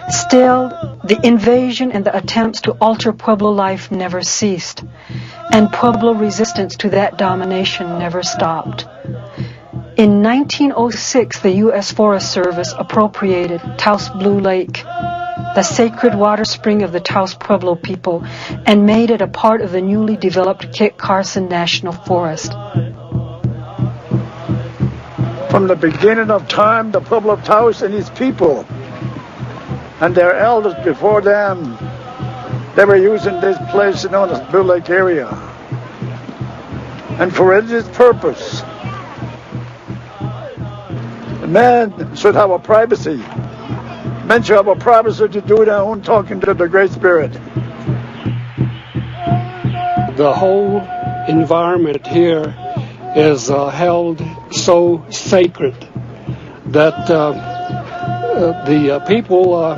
Still, the invasion and the attempts to alter Pueblo life never ceased, and Pueblo resistance to that domination never stopped. In 1906, the U.S. Forest Service appropriated Taos Blue Lake, the sacred water spring of the Taos Pueblo people, and made it a part of the newly developed Kit Carson National Forest. From the beginning of time, the Pueblo of Taos and his people and their elders before them, they were using this place known as Blue Lake area. And for religious purpose, men should have a privacy. Men should have a privacy to do their own talking to the Great Spirit. The whole environment here is held so sacred that the people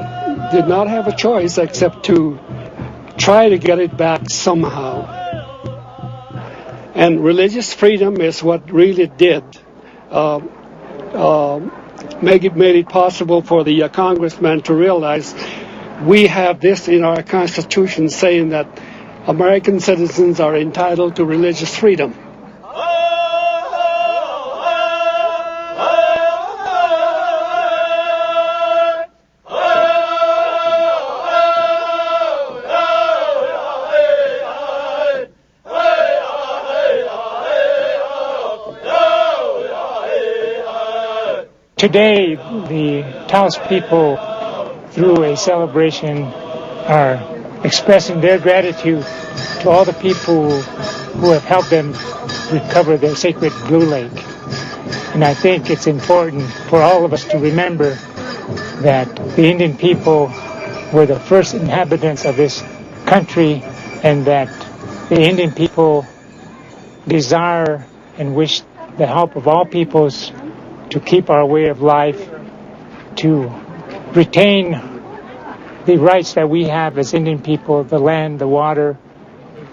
did not have a choice except to try to get it back somehow. And religious freedom is what really did made it possible for the congressman to realize we have this in our Constitution saying that American citizens are entitled to religious freedom. Today, the Taos people, through a celebration, are expressing their gratitude to all the people who have helped them recover their sacred Blue Lake. And I think it's important for all of us to remember that the Indian people were the first inhabitants of this country, and that the Indian people desire and wish the help of all peoples to keep our way of life, to retain the rights that we have as Indian people, the land, the water,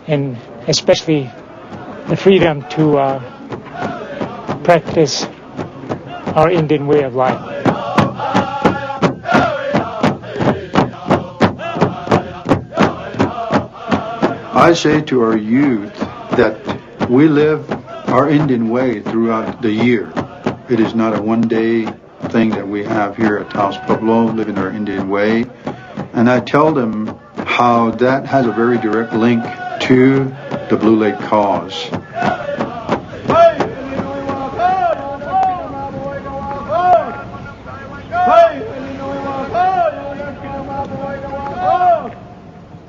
and especially the freedom to practice our Indian way of life. I say to our youth that we live our Indian way throughout the year. It is not a one-day thing that we have here at Taos Pueblo, living our Indian way. And I tell them how that has a very direct link to the Blue Lake cause.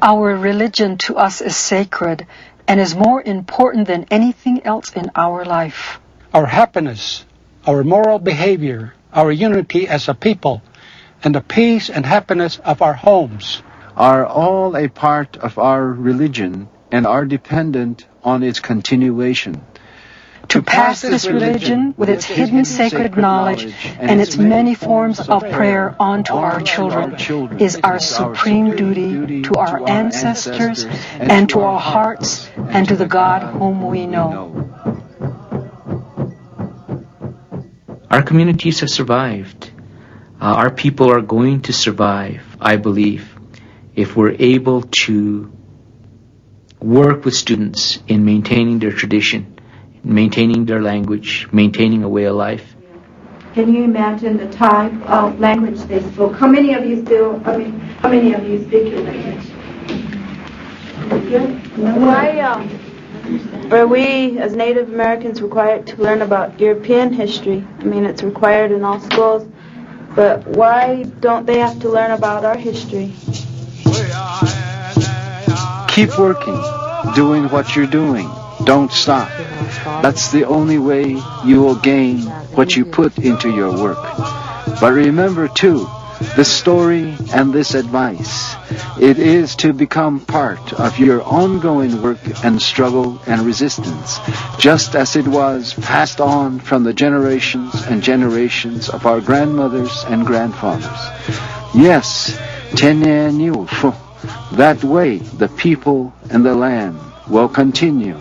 Our religion to us is sacred and is more important than anything else in our life. Our happiness, our moral behavior, our unity as a people, and the peace and happiness of our homes are all a part of our religion and are dependent on its continuation. To pass this religion with its hidden sacred knowledge and its many forms of prayer on to our children is our supreme duty to our ancestors and to our hearts and to the God whom we know. Our communities have survived. Our people are going to survive, I believe, if we're able to work with students in maintaining their tradition, maintaining their language, maintaining a way of life. Can you imagine the type of language they spoke? How many of you how many of you speak your language? Why are we as Native Americans required to learn about European history? I mean, it's required in all schools, but why don't they have to learn about our history? Keep working, doing what you're doing. Don't stop. That's the only way you will gain what you put into your work. But remember too, the story and this advice, it is to become part of your ongoing work and struggle and resistance, just as it was passed on from the generations and generations of our grandmothers and grandfathers. Yes, Tenenyu, that way the people and the land will continue.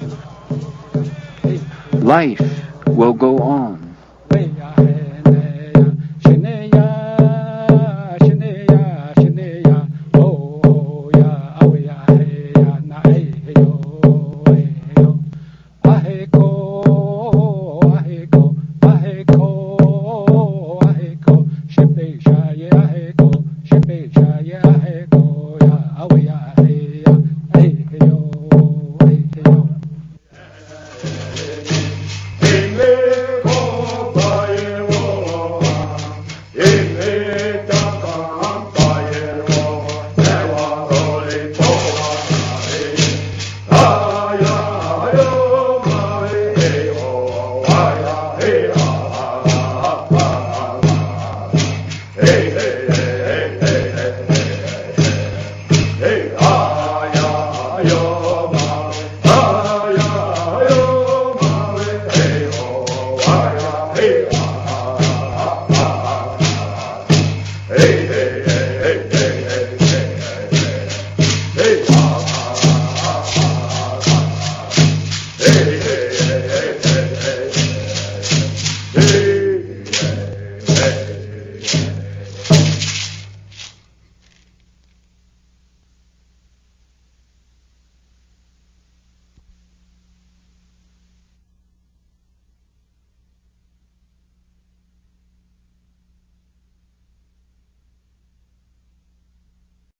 Life will go on.